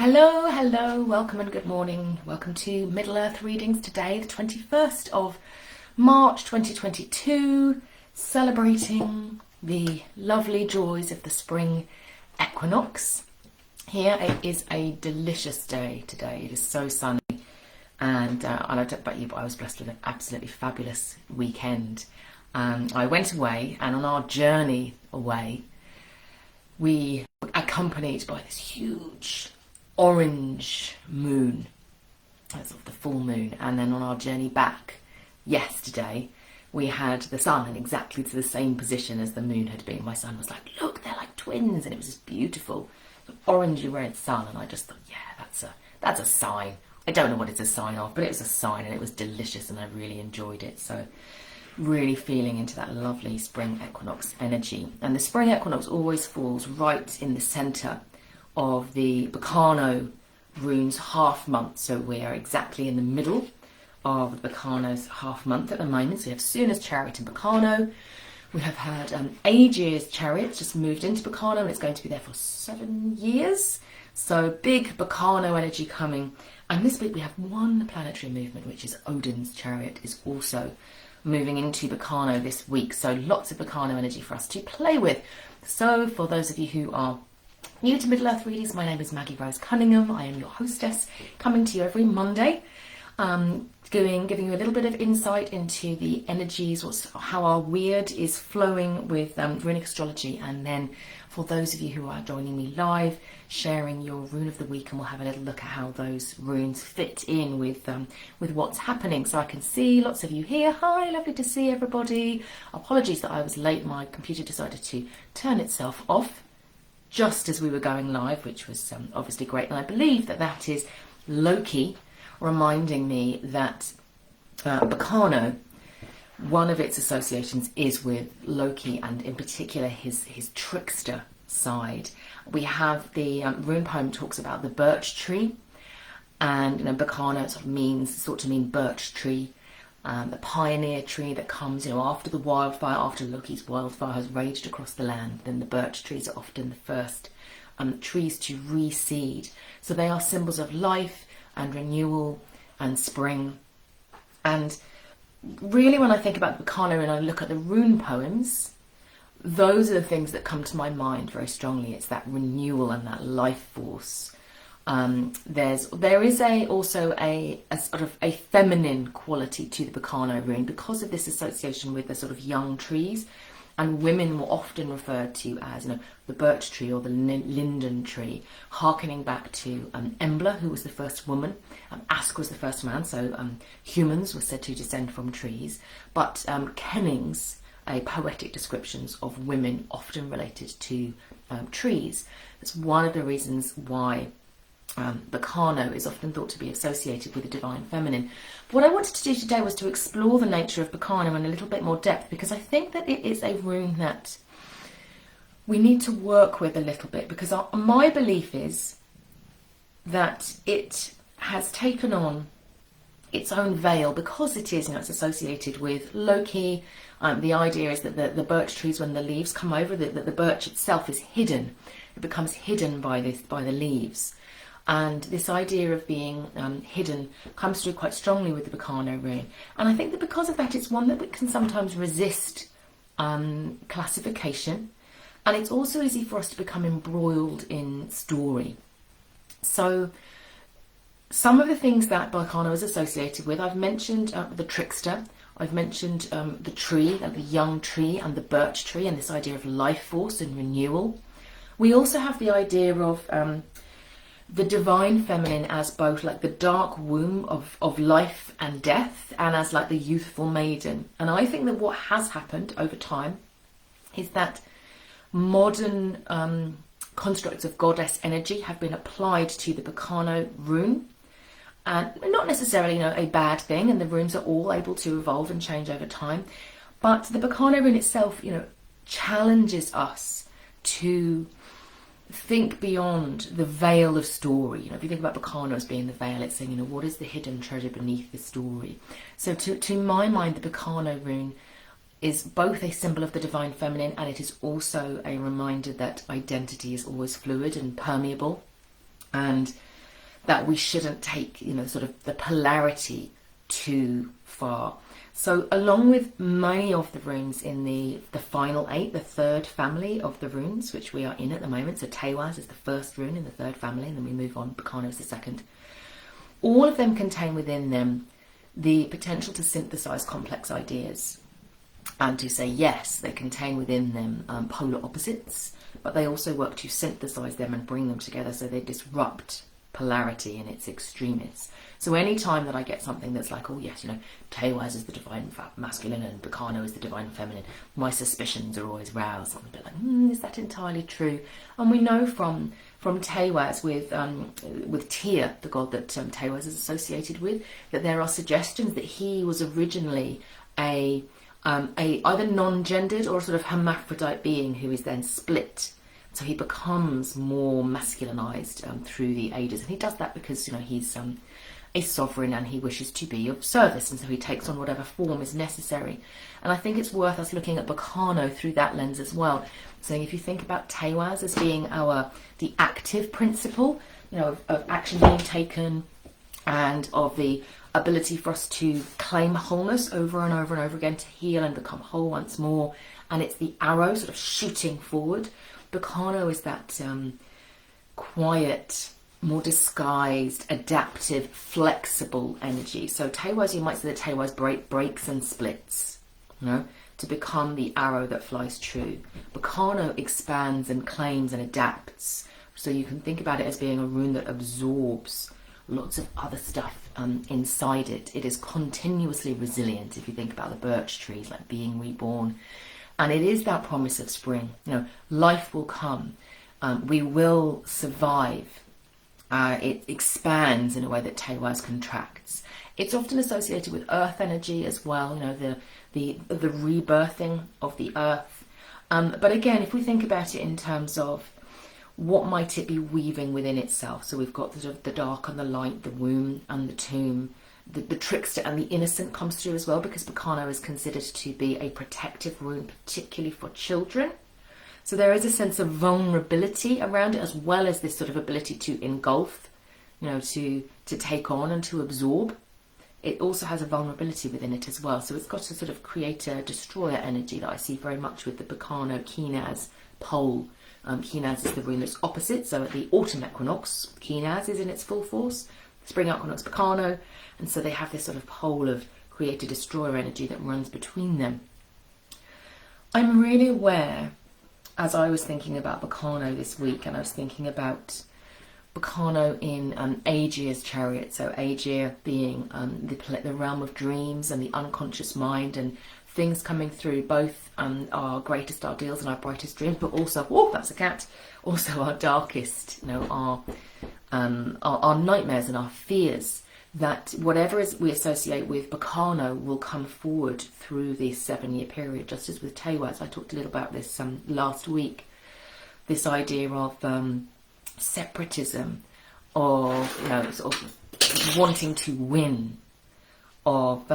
Hello, hello, welcome and good morning. Welcome to Middle Earth readings today, the 21st of March 2022, celebrating the lovely joys of the Spring Equinox. Here it is a delicious day today. It is so sunny, and I don't know about you, but I was blessed with an absolutely fabulous weekend. I went away, and on our journey away, we were accompanied by this huge orange moon. That's the full moon. And then on our journey back yesterday, we had the sun in exactly to the same position as the moon had been. My son was like, look, they're like twins, and it was just beautiful, orangey red sun. And I just thought, yeah, that's a sign. I don't know what it's a sign of, but it was a sign, and it was delicious, and I really enjoyed it. So really feeling into that lovely spring equinox energy. And the spring equinox always falls right in the centre of the Berkano rune's half month. So we are exactly in the middle of the Berkano's half month at the moment. So we have Suna's chariot in Berkano. We have had Aegir's chariot just moved into Berkano, and it's going to be there for 7 years. So big Berkano energy coming. And this week we have one planetary movement, which is Odin's chariot is also moving into Berkano this week. So lots of Berkano energy for us to play with. So for those of you who are new to Middle Earth readings, my name is Maggie Rose Cunningham. I am your hostess, coming to you every Monday, giving you a little bit of insight into the energies, how our weird is flowing with runic astrology, and then for those of you who are joining me live, sharing your rune of the week, and we'll have a little look at how those runes fit in with what's happening. So I can see lots of you here. Hi, lovely to see everybody. Apologies that I was late. My computer decided to turn itself off just as we were going live, which was obviously great. And I believe that is Loki reminding me that Berkano, one of its associations is with Loki, and in particular his trickster side. We have the rune poem talks about the birch tree, and Berkano sort to mean birch tree, the pioneer tree that comes after the wildfire, after Loki's wildfire has raged across the land. Then the birch trees are often the first trees to reseed. So they are symbols of life and renewal and spring. And really, when I think about Berkano and I look at the rune poems, those are the things that come to my mind very strongly. It's that renewal and that life force. There is also a sort of a feminine quality to the Berkano rune because of this association with the sort of young trees, and women were often referred to as the birch tree or the linden tree, harkening back to Embla, who was the first woman. Ask was the first man, so humans were said to descend from trees. But kennings, poetic descriptions of women often related to trees. That's one of the reasons why Berkano is often thought to be associated with the divine feminine. What I wanted to do today was to explore the nature of Berkano in a little bit more depth, because I think that it is a rune that we need to work with a little bit, because my belief is that it has taken on its own veil because it is, it's associated with Loki. The idea is that the birch trees, when the leaves come over, that the birch itself is hidden. It becomes hidden by the leaves. And this idea of being hidden comes through quite strongly with the Berkano rune. And I think that because of that, it's one that we can sometimes resist classification. And it's also easy for us to become embroiled in story. So some of the things that Berkano is associated with, I've mentioned the trickster. I've mentioned the tree, the young tree, and the birch tree, and this idea of life force and renewal. We also have the idea of the divine feminine as both like the dark womb of life and death, and as like the youthful maiden. And I think that what has happened over time is that modern constructs of goddess energy have been applied to the Berkano rune, and not necessarily a bad thing, and the runes are all able to evolve and change over time. But the Berkano rune itself challenges us to think beyond the veil of story. If you think about Berkano as being the veil, it's saying, what is the hidden treasure beneath the story? So to my mind, the Berkano rune is both a symbol of the divine feminine, and it is also a reminder that identity is always fluid and permeable. And that we shouldn't take, sort of the polarity too far. So along with many of the runes in the final 8, the third family of the runes, which we are in at the moment, so Teiwaz is the first rune in the third family, and then we move on, Berkano is the second. All of them contain within them the potential to synthesize complex ideas and to say, yes, they contain within them polar opposites, but they also work to synthesize them and bring them together so they disrupt polarity in its extremis. So any time that I get something that's like, oh yes, Teiwaz is the divine masculine and Berkano is the divine feminine, my suspicions are always roused. I'm a bit like, is that entirely true? And we know from Teiwaz with Tyr, the god that Teiwaz is associated with, that there are suggestions that he was originally a either non-gendered or a sort of hermaphrodite being who is then split. So he becomes more masculinized through the ages, and he does that because he's a sovereign and he wishes to be of service, and so he takes on whatever form is necessary. And I think it's worth us looking at Berkano through that lens as well, saying if you think about Teiwaz as being the active principle, of action being taken and of the ability for us to claim wholeness over and over and over again, to heal and become whole once more, and it's the arrow sort of shooting forward. Berkano is that quiet, more disguised, adaptive, flexible energy. So Teiwaz, you might say that Teiwaz breaks and splits, to become the arrow that flies true. Berkano expands and claims and adapts. So you can think about it as being a rune that absorbs lots of other stuff inside it. It is continuously resilient, if you think about the birch trees, like being reborn. And it is that promise of spring. Life will come. We will survive. It expands in a way that Teiwaz contracts. It's often associated with earth energy as well, the rebirthing of the earth. But again, if we think about it in terms of what might it be weaving within itself, so we've got the dark and the light, the womb and the tomb, the trickster and the innocent comes through as well, because Berkano is considered to be a protective rune, particularly for children. So there is a sense of vulnerability around it, as well as this sort of ability to engulf, to take on and to absorb. It also has a vulnerability within it as well. So it's got a sort of creator, destroyer energy that I see very much with the Berkano Kinaz pole. Kinaz is the rune that's opposite. So at the autumn equinox, Kinaz is in its full force. Spring equinox, Berkano. And so they have this sort of pole of creator, destroyer energy that runs between them. I'm really aware, as I was thinking about Berkano this week, and I was thinking about Berkano in Aegir's chariot, so Aegir being the realm of dreams and the unconscious mind, and things coming through both our greatest ideals and our brightest dreams, but also, oh, that's a cat, also our darkest, our nightmares and our fears. That whatever we associate with Berkano will come forward through this 7-year period, just as with Teiwaz. I talked a little about this last week. This idea of separatism, of sort of wanting to win, of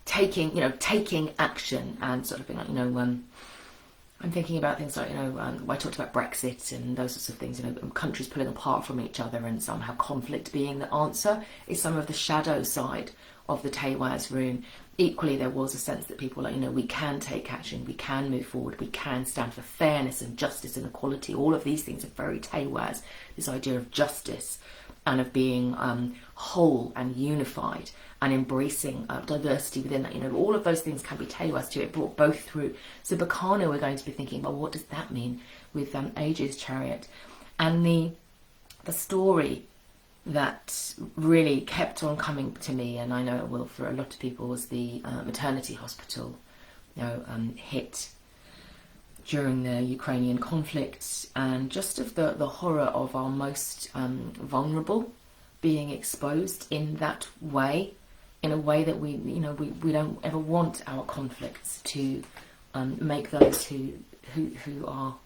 taking action, and sort of being like, I'm thinking about things like, I talked about Brexit and those sorts of things, countries pulling apart from each other and somehow conflict being the answer is some of the shadow side of the Teiwaz rune. Equally, there was a sense that people were like, we can take action, we can move forward, we can stand for fairness and justice and equality. All of these things are very Teiwaz, this idea of justice and of being whole and unified and embracing diversity within that. All of those things can be Teiwaz too. It brought both through. So Berkano, we're going to be thinking about what does that mean with Aegir's chariot. And the story that really kept on coming to me, and I know it will for a lot of people, was the maternity hospital hit during the Ukrainian conflict, and just of the horror of our most vulnerable being exposed in that way, in a way that we don't ever want our conflicts to make those who are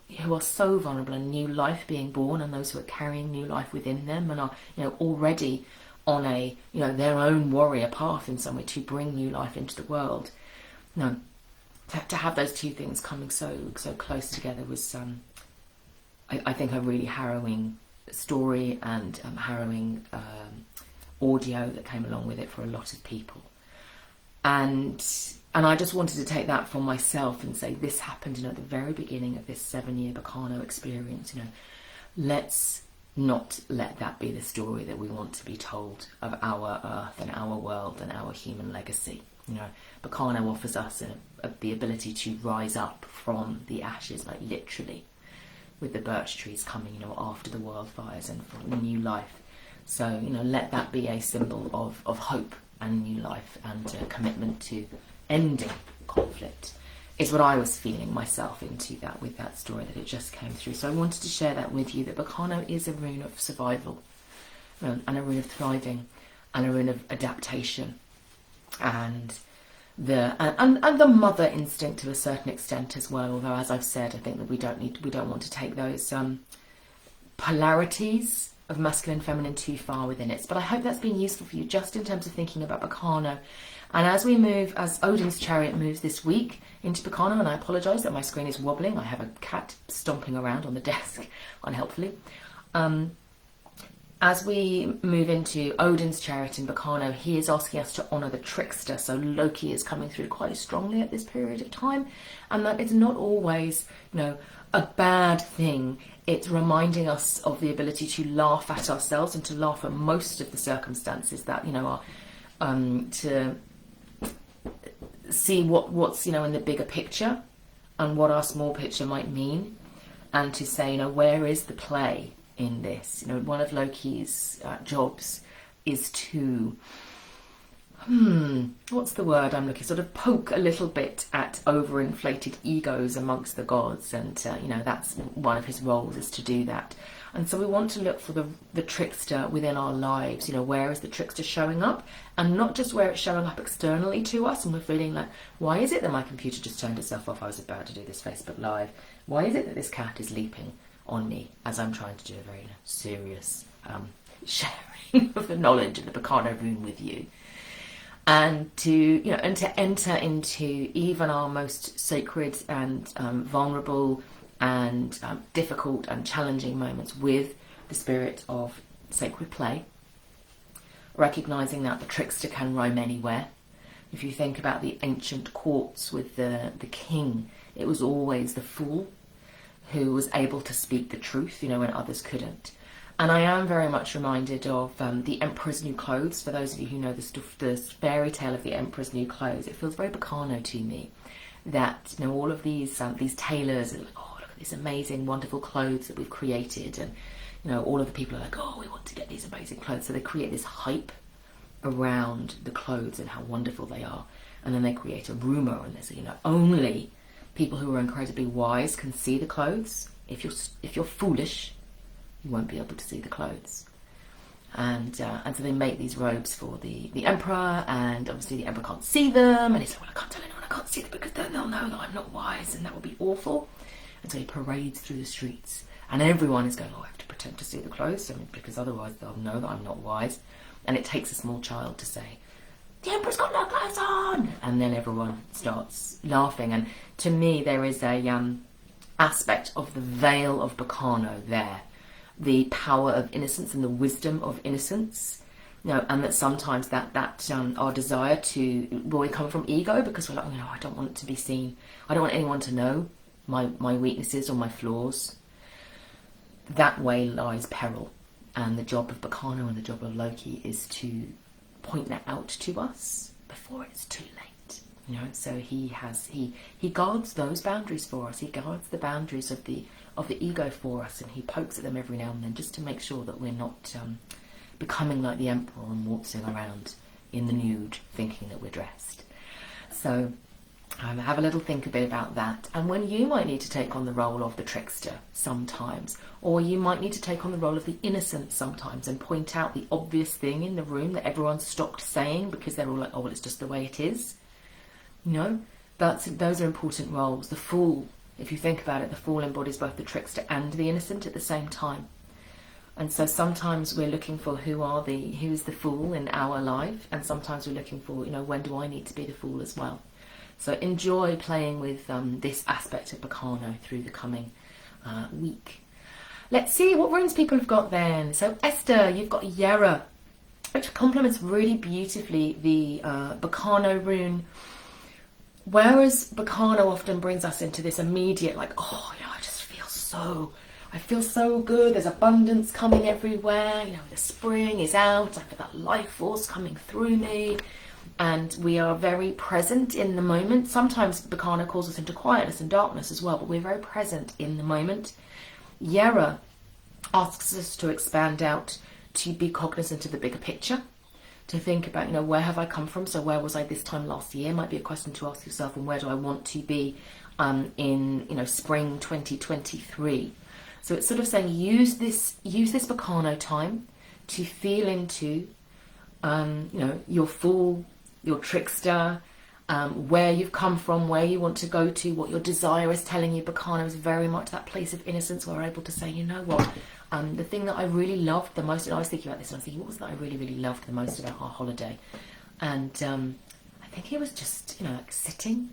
so vulnerable and new life being born, and those who are carrying new life within them and are already on a their own warrior path in some way to bring new life into the world. To have those two things coming so close together was I think a really harrowing story and harrowing audio that came along with it for a lot of people. And I just wanted to take that for myself and say, this happened, at the very beginning of this 7-year Berkano experience. Let's not let that be the story that we want to be told of our earth and our world and our human legacy. Berkano offers us the ability to rise up from the ashes, like literally, with the birch trees coming, after the wildfires and for new life. So, let that be a symbol of hope and new life and a commitment to ending conflict, is what I was feeling myself into that with that story that it just came through. So I wanted to share that with you, that Berkano is a rune of survival and a rune of thriving and a rune of adaptation and the mother instinct to a certain extent as well. Although, as I've said, I think that we don't want to take those polarities of masculine and feminine too far within it. But I hope that's been useful for you just in terms of thinking about Berkano. And as Odin's chariot moves this week into Berkano, and I apologise that my screen is wobbling, I have a cat stomping around on the desk unhelpfully. As we move into Odin's chariot in Berkano, he is asking us to honour the trickster. So Loki is coming through quite strongly at this period of time, and that it's not always, a bad thing. It's reminding us of the ability to laugh at ourselves and to laugh at most of the circumstances that, are to see what's, in the bigger picture and what our small picture might mean, and to say, where is the play in this? One of Loki's jobs is to what's the word I'm looking, sort of poke a little bit at overinflated egos amongst the gods, and that's one of his roles, is to do that. And so we want to look for the trickster within our lives. Where is the trickster showing up, and not just where it's showing up externally to us and we're feeling like, why is it that my computer just turned itself off? I was about to do this Facebook Live. Why is it that this cat is leaping on me as I'm trying to do a very serious sharing of the knowledge of the Berkano rune with you? And to enter into even our most sacred and vulnerable and difficult and challenging moments with the spirit of sacred play, recognizing that the trickster can roam anywhere. If you think about the ancient courts with the king, it was always the fool who was able to speak the truth, when others couldn't. And I am very much reminded of the Emperor's New Clothes. For those of you who know the fairy tale of the Emperor's New Clothes, it feels very Berkano to me. That all of these tailors are like, oh, look at these amazing, wonderful clothes that we've created, and all of the people are like, oh, we want to get these amazing clothes. So they create this hype around the clothes and how wonderful they are, and then they create a rumor, and they say, only people who are incredibly wise can see the clothes. If you're foolish, you won't be able to see the clothes. And so they make these robes for the emperor, and obviously the emperor can't see them, and he's like, well, I can't tell anyone I can't see them because then they'll know that I'm not wise, and that would be awful. And so he parades through the streets, and everyone is going, oh, I have to pretend to see the clothes, because otherwise they'll know that I'm not wise. And it takes a small child to say, the emperor's got no clothes on, and then everyone starts laughing. And to me, there is a aspect of the veil of Berkano there, the power of innocence and the wisdom of innocence, and that sometimes that our desire to will come from ego, because we're like, I don't want to be seen, I don't want anyone to know my weaknesses or my flaws. That way lies peril, and the job of Berkano and the job of Loki is to point that out to us before it's too late. So he guards those boundaries for us. He guards the boundaries of the ego for us, and he pokes at them every now and then just to make sure that we're not becoming like the emperor and waltzing around in the nude thinking that we're dressed. So have a little think a bit about that, and when you might need to take on the role of the trickster sometimes, or you might need to take on the role of the innocent sometimes and point out the obvious thing in the room that everyone's stopped saying because they're all like, oh, well, it's just the way it is. Those are important roles. The fool, if you think about it, the fool embodies both the trickster and the innocent at the same time. And so sometimes we're looking for who's the fool in our life, and sometimes we're looking for, when do I need to be the fool as well? So enjoy playing with this aspect of Berkano through the coming week. Let's see what runes people have got then. So Esther, you've got Yera, which complements really beautifully the Berkano rune. Whereas Berkano often brings us into this immediate, like, oh, you know, I feel so good. There's abundance coming everywhere. You know, the spring is out. I feel that life force coming through me. And we are very present in the moment. Sometimes Berkano calls us into quietness and darkness as well, but we're very present in the moment. Yera asks us to expand out, to be cognizant of the bigger picture, to think about, you know, where have I come from? So where was I this time last year? Might be a question to ask yourself, and where do I want to be in, you know, spring 2023? So it's sort of saying use this Berkano time to feel into, you know, your fool, your trickster, where you've come from, where you want to go to, what your desire is telling you. Berkano is very much that place of innocence where we're able to say, you know what, the thing that I really loved the most, and I was thinking about this, and I was thinking, what was that I really, really loved the most about our holiday? And I think it was just, you know, like sitting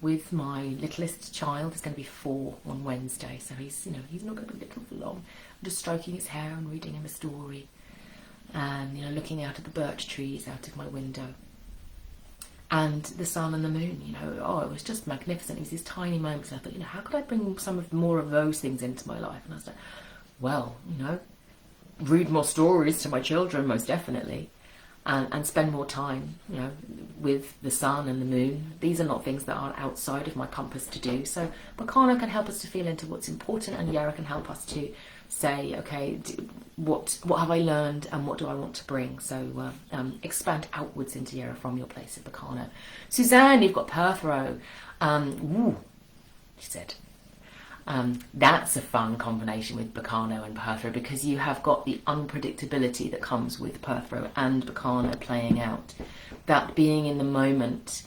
with my littlest child. He's going to be 4 on Wednesday, so he's, you know, he's not going to be little for long. I'm just stroking his hair and reading him a story, and, you know, looking out at the birch trees out of my window, and the sun and the moon. You know, oh, it was just magnificent. It was these tiny moments, and I thought, you know, how could I bring more of those things into my life? And I was like, well, you know, read more stories to my children, most definitely. And spend more time, you know, with the sun and the moon. These are not things that are outside of my compass to do. So Berkano can help us to feel into what's important, and Yera can help us to say, okay, what have I learned, and what do I want to bring? So expand outwards into Yera from your place of Berkano. Suzanne, you've got Perthro. She said. That's a fun combination with Berkano and Perthro, because you have got the unpredictability that comes with Perthro and Berkano playing out. That being in the moment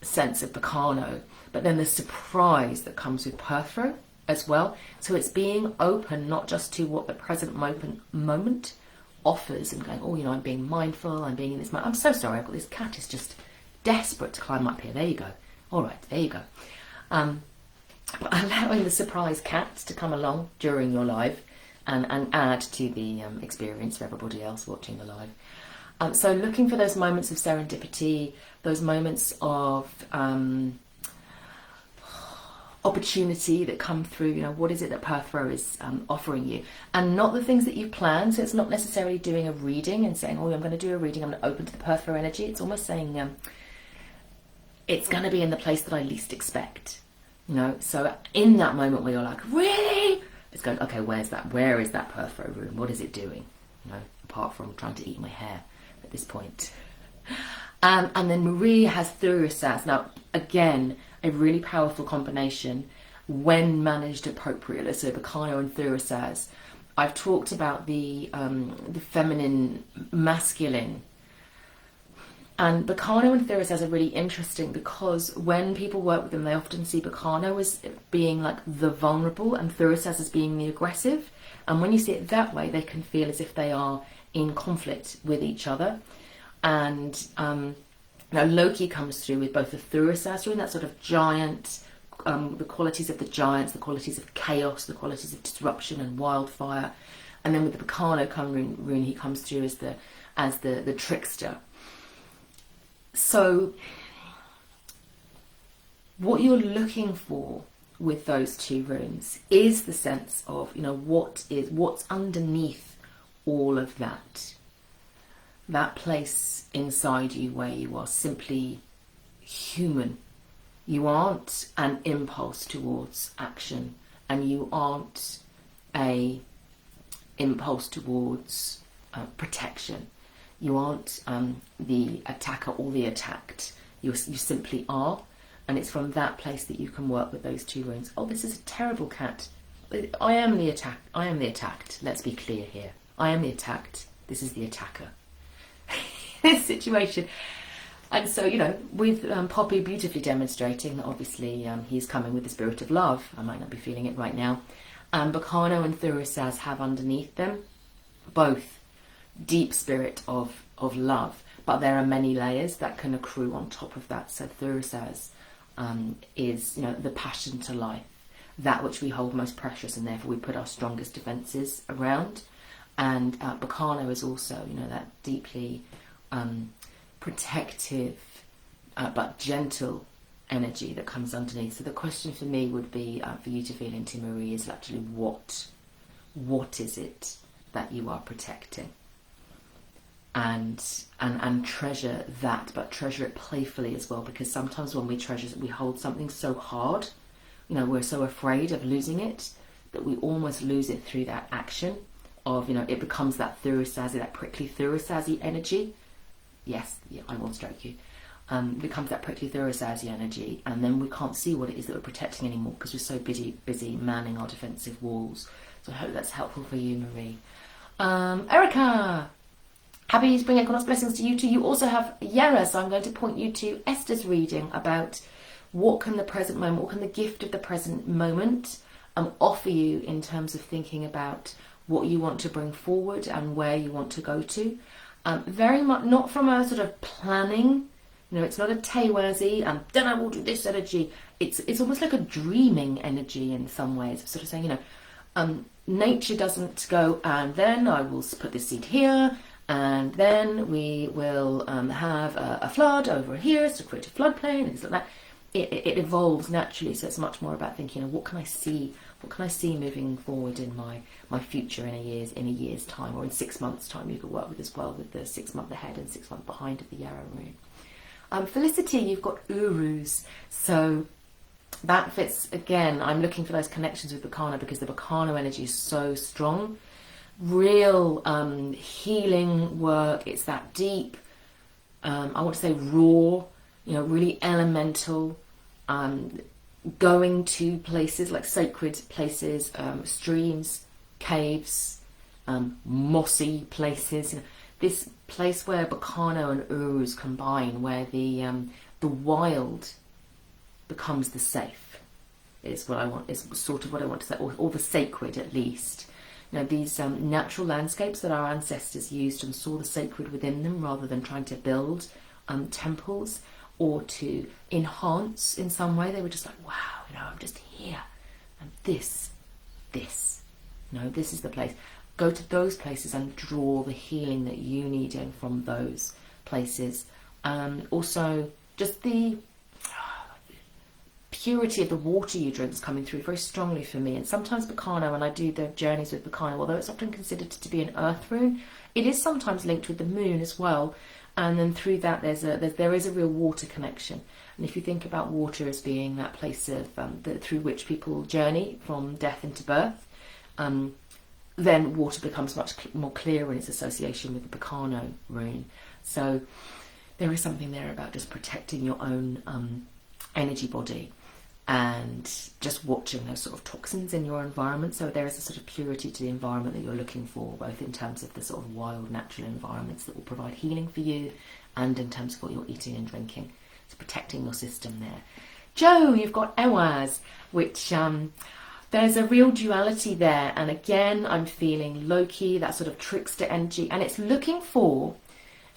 sense of Berkano, but then the surprise that comes with Perthro as well. So it's being open not just to what the present moment offers and going, oh, you know, I'm being mindful, I'm being in this moment. I'm so sorry, I've got this cat is just desperate to climb up here. There you go. All right, there you go. But allowing the surprise cats to come along during your live and add to the experience for everybody else watching the live. So looking for those moments of serendipity, those moments of opportunity that come through. You know, what is it that Perthro is offering you, and not the things that you've planned. So it's not necessarily doing a reading and saying, oh, I'm going to do a reading, I'm going to open to the Perthro energy. It's almost saying it's going to be in the place that I least expect. You know, so in that moment where you're like, really? It's going, okay, where is that Perthro room? What is it doing? You know, apart from trying to eat my hair at this point. And then Marie has Thurisaz. Now, again, a really powerful combination when managed appropriately. So Berkano and Thurisaz. I've talked about the feminine, masculine. And Berkano and Thurisaz are really interesting because when people work with them, they often see Berkano as being like the vulnerable and Thurisaz as being the aggressive. And when you see it that way, they can feel as if they are in conflict with each other. And now Loki comes through with both the Thurisaz rune, that sort of giant, the qualities of the giants, the qualities of chaos, the qualities of disruption and wildfire. And then with the Berkano rune, he comes through as the trickster. So what you're looking for with those two runes is the sense of, you know, what's underneath all of that place inside you where you are simply human. You aren't an impulse towards action, and you aren't a impulse towards protection. You aren't the attacker or the attacked. You simply are. And it's from that place that you can work with those two runes. Oh, this is a terrible cat. I am the attacked. Let's be clear here. I am the attacked. This is the attacker. This situation. And so, you know, with Poppy beautifully demonstrating that obviously he's coming with the spirit of love. I might not be feeling it right now. Berkano and Thurisaz have underneath them both deep spirit of love, but there are many layers that can accrue on top of that. So Thurisaz is, you know, the passion to life, that which we hold most precious, and therefore we put our strongest defences around. And Berkano is also, you know, that deeply protective but gentle energy that comes underneath. So the question for me would be for you to feel into, Marie, is actually what is it that you are protecting? And treasure that, but treasure it playfully as well, because sometimes when we treasure it, we hold something so hard, you know, we're so afraid of losing it that we almost lose it through that action of, you know, it becomes that thurusasi, that prickly thurusasi energy. Yes, yeah, I will stroke you. Becomes that prickly thurusasi energy, and then we can't see what it is that we're protecting anymore because we're so busy manning our defensive walls. So I hope that's helpful for you, Marie. Erica, happy Spring Equinox blessings to you too. You also have Yara, so I'm going to point you to Esther's reading about what can the present moment, what can the gift of the present moment offer you in terms of thinking about what you want to bring forward and where you want to go to. Very much not from a sort of planning, you know, it's not a tewazi and then I will do this energy. It's almost like a dreaming energy in some ways, sort of saying, you know, nature doesn't go and then I will put this seed here and then we will have a flood over here to create a floodplain and things like that. It evolves naturally, so it's much more about thinking, you know, what can I see moving forward in my future in a year's time, or in 6 months' time. You could work with as well with the 6 month ahead and 6 month behind of the Yarrow rune. Felicity, you've got Urus, so that fits again. I'm looking for those connections with Berkano because the Berkano energy is so strong. Real healing work. It's that deep, I want to say raw, you know, really elemental, going to places like sacred places, streams, caves, mossy places. You know, this place where Berkano and Urus combine, where the wild becomes the safe, is what I want. Is sort of what I want to say, or the sacred at least. You know, these natural landscapes that our ancestors used and saw the sacred within them, rather than trying to build temples or to enhance in some way. They were just like, wow, you know, I'm just here, and this, you know, this is the place. Go to those places and draw the healing that you need in from those places. Also, just the purity of the water you drink is coming through very strongly for me. And sometimes Berkano, when I do the journeys with Berkano, although it's often considered to be an earth rune, it is sometimes linked with the moon as well. And then through that, there is a real water connection. And if you think about water as being that place of through which people journey from death into birth, then water becomes much more clear in its association with the Berkano rune. So there is something there about just protecting your own energy body and just watching those sort of toxins in your environment. So there is a sort of purity to the environment that you're looking for, both in terms of the sort of wild natural environments that will provide healing for you and in terms of what you're eating and drinking. It's protecting your system there. Joe, you've got Ewaz, which there's a real duality there. And again, I'm feeling Loki, that sort of trickster energy, and it's looking for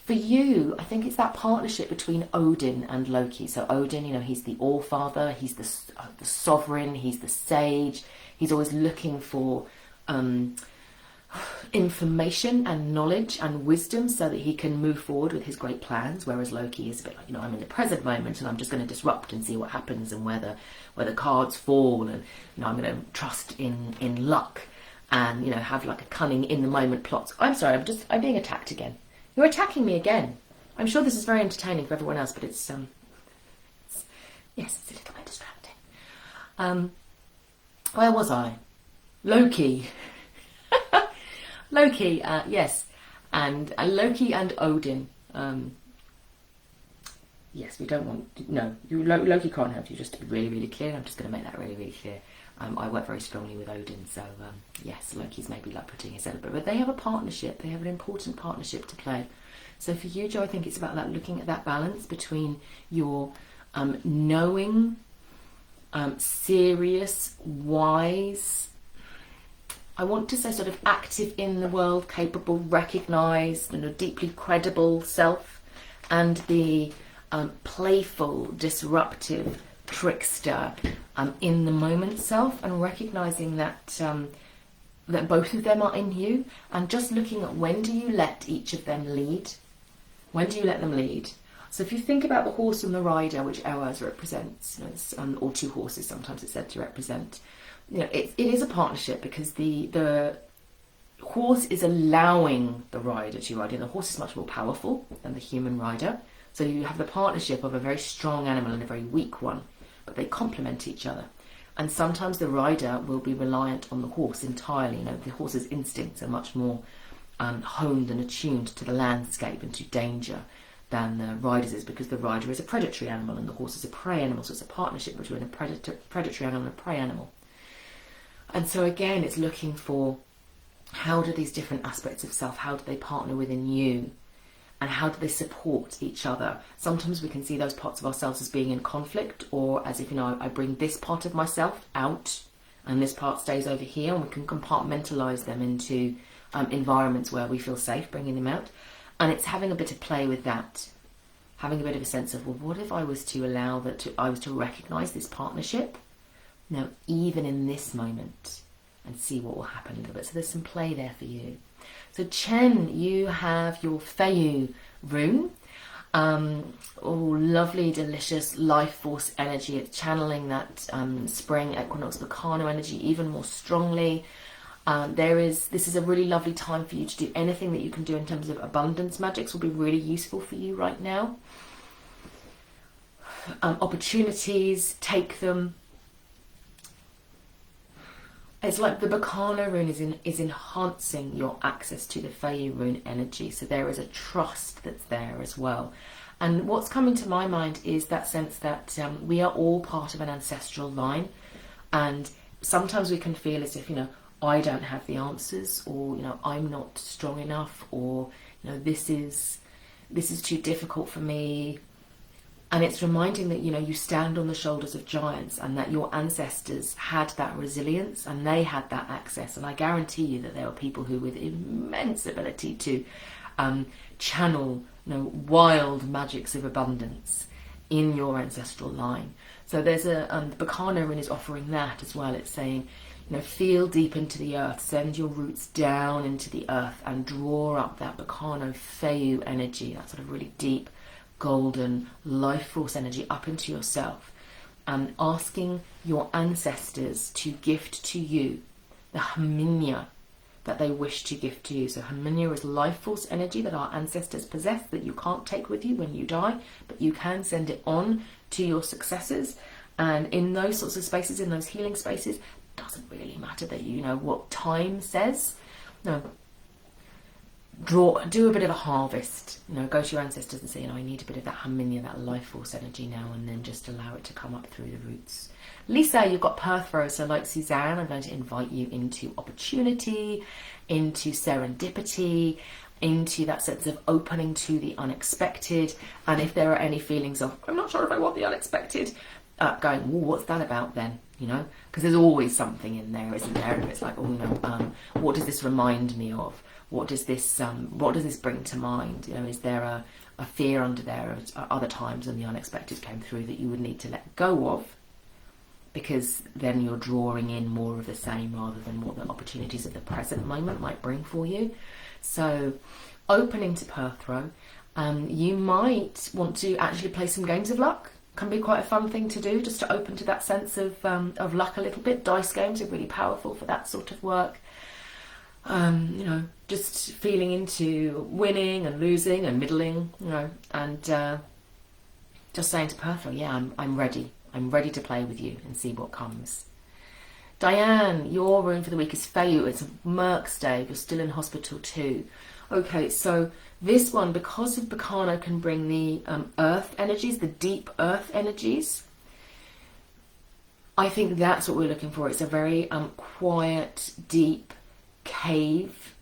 you, I think it's that partnership between Odin and Loki. So Odin, you know, he's the All-Father, he's the sovereign, he's the sage. He's always looking for information and knowledge and wisdom so that he can move forward with his great plans. Whereas Loki is a bit like, you know, I'm in the present moment and I'm just going to disrupt and see what happens and where the cards fall, and, you know, I'm going to trust in luck and, you know, have like a cunning in the moment plots. I'm sorry, I'm being attacked again. You're attacking me again. I'm sure this is very entertaining for everyone else, but it's yes, it's a little bit distracting. Where was I? Loki. Loki, yes, and Loki and Odin. Yes, we don't want. No, Loki can't have you. Just to be really, really clear, I'm just going to make that really, really clear. I work very strongly with Odin, so yes, Loki's maybe like putting his elbow, but they have a partnership. They have an important partnership to play. So for you, Joe, I think it's about that, looking at that balance between your knowing, serious, wise, I want to say sort of active in the world, capable, recognised, deeply credible self, and the playful, disruptive, trickster, in the moment self, and recognizing that that both of them are in you, and just looking at when do you let each of them lead? When do you let them lead? So if you think about the horse and the rider, which ours represents, or two horses, sometimes it's said to represent, it is a partnership, because the horse is allowing the rider to ride in. The horse is much more powerful than the human rider. So you have the partnership of a very strong animal and a very weak one, but they complement each other. And sometimes the rider will be reliant on the horse entirely. The horse's instincts are much more honed and attuned to the landscape and to danger than the rider's is, because the rider is a predatory animal and the horse is a prey animal. So it's a partnership between a predatory animal and a prey animal. And so again, it's looking for, how do these different aspects of self, how do they partner within you? And how do they support each other? Sometimes we can see those parts of ourselves as being in conflict, or as if, I bring this part of myself out and this part stays over here, and we can compartmentalize them into environments where we feel safe bringing them out. And it's having a bit of play with that, having a bit of a sense of, well, what if I was to allow that, I was to recognize this partnership now, even in this moment, and see what will happen a little bit. So there's some play there for you. So Chen, you have your Feiyu rune. Lovely, delicious life force energy. It's channeling that Spring Equinox Berkano energy even more strongly. This is a really lovely time for you to do anything that you can do in terms of abundance magics will be really useful for you right now. Opportunities, take them. It's like the Berkano rune is enhancing your access to the Feiyu rune energy. So there is a trust that's there as well. And what's coming to my mind is that sense that we are all part of an ancestral line. And sometimes we can feel as if, I don't have the answers, or, I'm not strong enough, or, this is too difficult for me. And it's reminding that, you stand on the shoulders of giants, and that your ancestors had that resilience and they had that access. And I guarantee you that there are people who with immense ability to channel, wild magics of abundance in your ancestral line. So there's the Berkano rune is offering that as well. It's saying, feel deep into the earth, send your roots down into the earth and draw up that Berkano Feiyu energy, that sort of really deep, golden life force energy up into yourself, and asking your ancestors to gift to you the Haminya that they wish to gift to you. So Haminya is life force energy that our ancestors possess, that you can't take with you when you die, but you can send it on to your successors. And in those sorts of spaces, in those healing spaces, it doesn't really matter that what time says. No, do a bit of a harvest, go to your ancestors and say, I need a bit of that Haminya, that life force energy now, and then just allow it to come up through the roots. Lisa, you've got Perth Row, so like Suzanne, I'm going to invite you into opportunity, into serendipity, into that sense of opening to the unexpected. And if there are any feelings of, I'm not sure if I want the unexpected, going, what's that about then? Because there's always something in there, isn't there? And it's like, what does this remind me of? What does this bring to mind? Is there a fear under there? Are other times when the unexpected came through that you would need to let go of, because then you're drawing in more of the same rather than what the opportunities of the present moment might bring for you. So opening to Perth Row, you might want to actually play some games of luck. Can be quite a fun thing to do, just to open to that sense of luck a little bit. Dice games are really powerful for that sort of work. Just feeling into winning and losing and middling, and just saying to Perth, I'm ready. I'm ready to play with you and see what comes. Diane, your rune for the week is Feiyu. It's Merc's Day. You're still in hospital too. Okay, so this one, because of Berkano, can bring the earth energies, the deep earth energies. I think that's what we're looking for. It's a very quiet, deep cave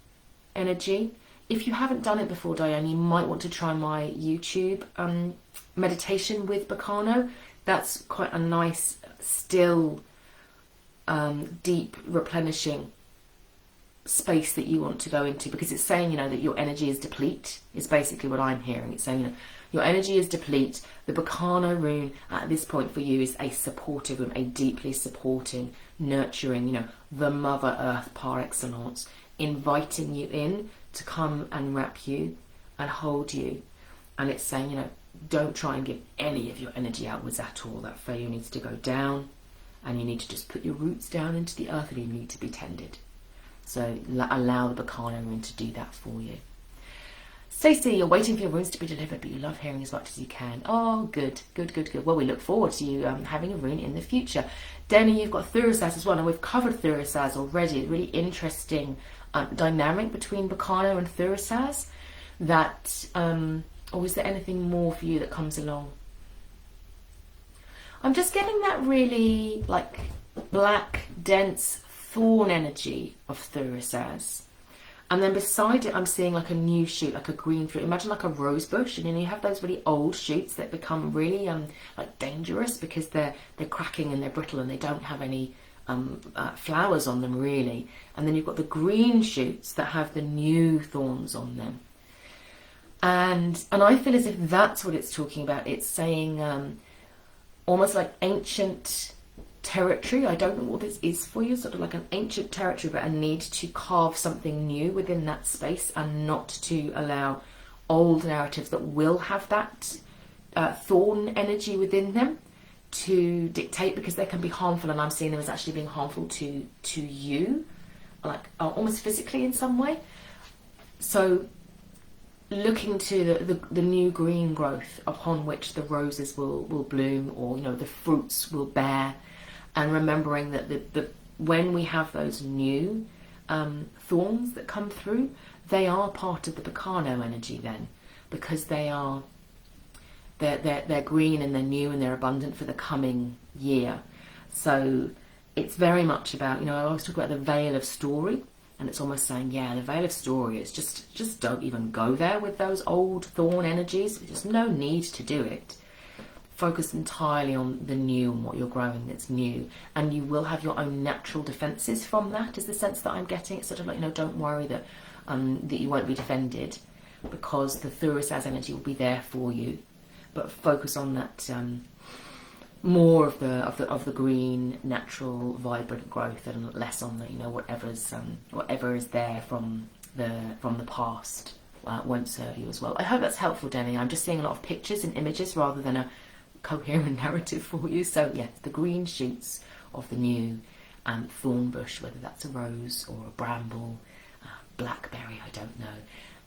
energy. If you haven't done it before, Diane, you might want to try my YouTube meditation with Berkano. That's quite a nice, still, deep, replenishing space that you want to go into, because it's saying, you know, that your energy is deplete, is basically what I'm hearing. It's saying, you know, your energy is deplete. The Berkano rune at this point for you is a supportive rune, a deeply supporting, nurturing, you know, the Mother Earth par excellence, inviting you in to come and wrap you and hold you. And it's saying, you know, don't try and give any of your energy outwards at all. That fire needs to go down, and you need to just put your roots down into the earth, and you need to be tended. So allow the Berkano rune to do that for you. Stacey, you're waiting for your runes to be delivered, but you love hearing as much as you can. Oh, good, good, good, good. Well, we look forward to you having a rune in the future. Denny, you've got Thurisaz as well, and we've covered Thurisaz already. A really interesting dynamic between Berkano and Thurisaz. That, or is there anything more for you that comes along? I'm just getting that really, like, black, dense thorn energy of Thurisaz. And then beside it, I'm seeing like a new shoot, like a green fruit. Imagine like a rose bush, and then you have those really old shoots that become really like dangerous because they're cracking and they're brittle and they don't have any flowers on them really. And then you've got the green shoots that have the new thorns on them. And I feel as if that's what it's talking about. It's saying almost like ancient territory. I don't know what this is for you, sort of like an ancient territory, but a need to carve something new within that space, and not to allow old narratives that will have that thorn energy within them to dictate, because they can be harmful, and I'm seeing them as actually being harmful to you, like almost physically in some way. So looking to the new green growth upon which the roses will bloom, or, you know, the fruits will bear. And remembering that when we have those new thorns that come through, they are part of the Berkano energy then, because they're green and they're new and they're abundant for the coming year. So it's very much about, you know, I always talk about the veil of story, and it's almost saying, yeah, the veil of story is just don't even go there with those old thorn energies. There's no need to do it. Focus entirely on the new and what you're growing that's new, and you will have your own natural defences from that, is the sense that I'm getting. It's sort of like, you know, don't worry that you won't be defended, because the Thurisaz energy will be there for you, but focus on that more of the green, natural, vibrant growth, and less on the, you know, whatever is there from the past won't serve you as well. I hope that's helpful, Denny. I'm just seeing a lot of pictures and images rather than a coherent narrative for you. So yes, the green shoots of the new thorn bush, whether that's a rose or a bramble, blackberry, I don't know.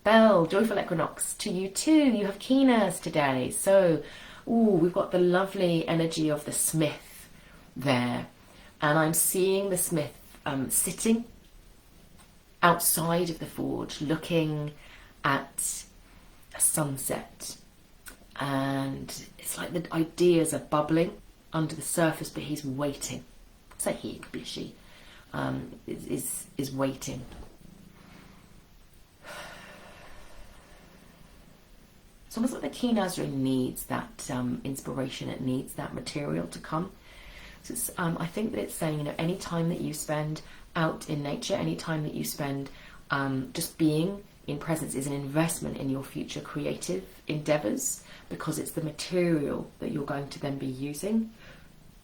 Belle, joyful equinox to you too. You have keeners today. So, we've got the lovely energy of the smith there, and I'm seeing the smith sitting outside of the forge, looking at a sunset. And it's like the ideas are bubbling under the surface, but he's waiting. Say he, it could be a she, is waiting. It's almost like the Keen Azra needs that inspiration, it needs that material to come. So it's, I think that it's saying, you know, any time that you spend out in nature, any time that you spend just being in presence is an investment in your future creative endeavours, because it's the material that you're going to then be using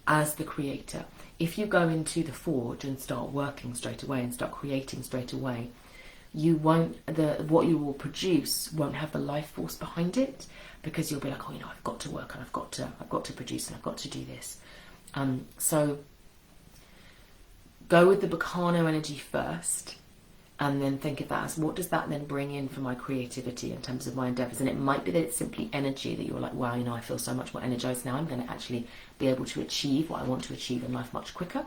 as the creator. If you go into the forge and start working straight away and start creating straight away, you won't, what you will produce won't have the life force behind it, because you'll be like, oh, you know, I've got to work and I've got to produce and I've got to do this. So go with the Berkano energy first, and then think of that as, what does that then bring in for my creativity in terms of my endeavours? And it might be that it's simply energy, that you're like, wow, you know, I feel so much more energised now, I'm going to actually be able to achieve what I want to achieve in life much quicker.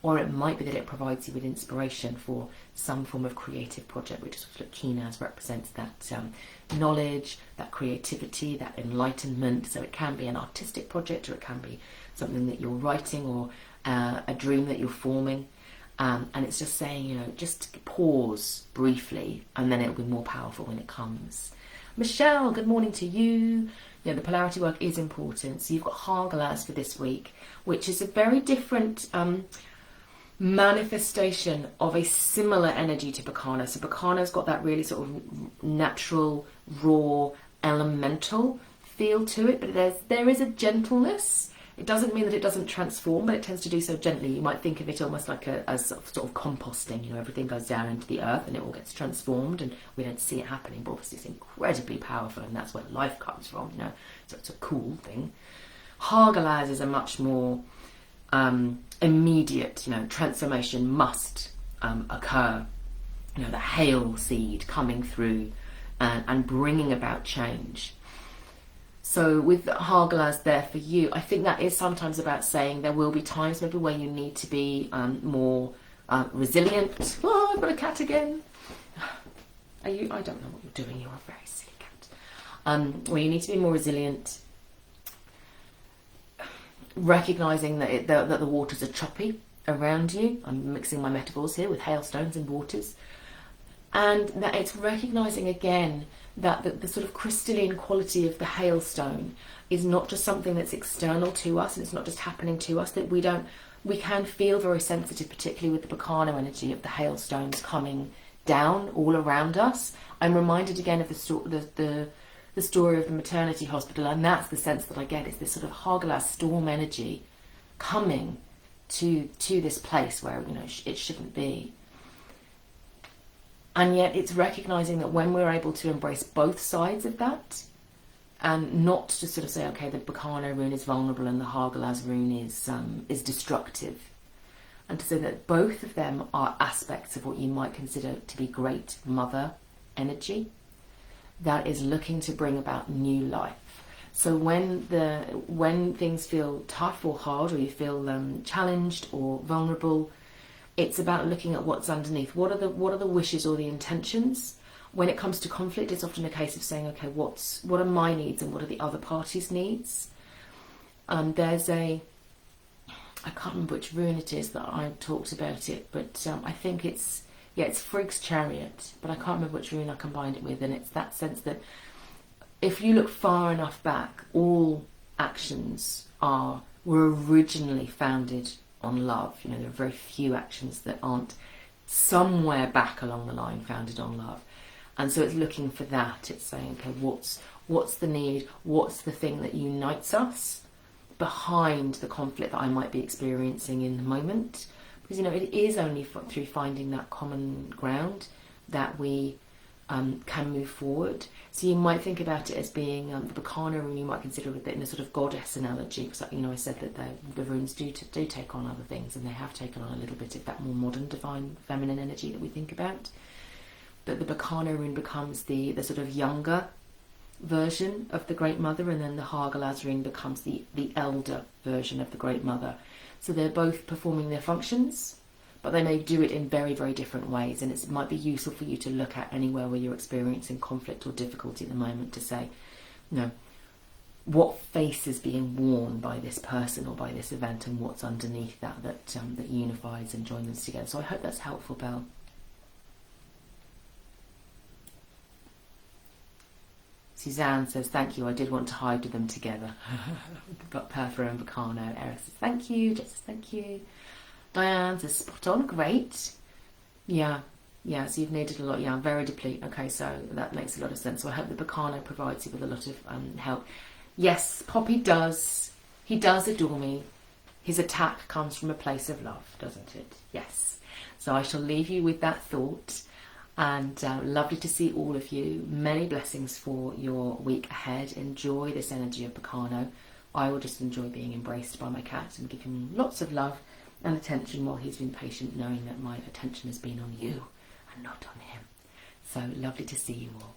Or it might be that it provides you with inspiration for some form of creative project, which is what Keenaz represents, that knowledge, that creativity, that enlightenment. So it can be an artistic project, or it can be something that you're writing, or a dream that you're forming. And it's just saying, you know, just pause briefly, and then it'll be more powerful when it comes. Michelle, good morning to you. Yeah, the polarity work is important. So you've got Hargalas for this week, which is a very different manifestation of a similar energy to Berkano. So Berkano's got that really sort of natural, raw, elemental feel to it, but there is a gentleness. It doesn't mean that it doesn't transform, but it tends to do so gently. You might think of it almost like as sort of composting. You know, everything goes down into the earth and it all gets transformed, and we don't see it happening, but obviously it's incredibly powerful, and that's where life comes from, you know, so it's a cool thing. Hagalaz is a much more immediate, you know, transformation must occur. You know, the hail seed coming through and bringing about change. So with Hagalaz there for you, I think that is sometimes about saying there will be times maybe where you need to be more resilient. Oh, I've got a cat again. Are you? I don't know what you're doing. You're a very silly cat. Where you need to be more resilient, recognising that that the waters are choppy around you. I'm mixing my metaphors here with hailstones and waters. And that it's recognising again that the sort of crystalline quality of the hailstone is not just something that's external to us, and it's not just happening to us, that we can feel very sensitive, particularly with the Berkano energy of the hailstones coming down all around us. I'm reminded again of the story of the maternity hospital, and that's the sense that I get, is this sort of Hagalaz storm energy coming to this place where, you know, it shouldn't be. And yet it's recognising that when we're able to embrace both sides of that, and not to sort of say, okay, the Berkano rune is vulnerable and the Hagalaz rune is destructive, and to say that both of them are aspects of what you might consider to be great mother energy that is looking to bring about new life. So when things feel tough or hard, or you feel challenged or vulnerable, it's about looking at what's underneath. What are the wishes or the intentions? When it comes to conflict, it's often a case of saying, okay, what are my needs and what are the other party's needs? There's I can't remember which rune it is that I talked about it, but I think it's Frigg's Chariot, but I can't remember which rune I combined it with, and it's that sense that if you look far enough back, all actions were originally founded on love. You know, there are very few actions that aren't somewhere back along the line founded on love. And so it's looking for that. It's saying, okay, what's the need? What's the thing that unites us behind the conflict that I might be experiencing in the moment? Because, you know, it is only through finding that common ground that we can move forward. So you might think about it as being the Berkano rune. You might consider it in a sort of goddess analogy, because, you know, I said that the runes do take on other things, and they have taken on a little bit of that more modern divine feminine energy that we think about. But the Berkano rune becomes the sort of younger version of the Great Mother, and then the Hagalaz rune becomes the elder version of the Great Mother. So they're both performing their functions, but they may do it in very, very different ways. And it might be useful for you to look at anywhere where you're experiencing conflict or difficulty at the moment, to say, you know, what face is being worn by this person or by this event, and what's underneath that unifies and joins us together. So I hope that's helpful, Belle. Suzanne says, thank you, I did want to hide with them together. Got Perfra and Berkano. Eris says, thank you. Jess says, thank you. Diane says, spot on, great. Yeah, so you've needed a lot. Yeah, I'm very deplete. Okay, so that makes a lot of sense. So I hope that Berkano provides you with a lot of help. Yes, Poppy does. He does adore me. His attack comes from a place of love, doesn't it? Yes. So I shall leave you with that thought. And lovely to see all of you. Many blessings for your week ahead. Enjoy this energy of Berkano. I will just enjoy being embraced by my cat and give him lots of love and attention while he's been patient, knowing that my attention has been on you and not on him. So lovely to see you all.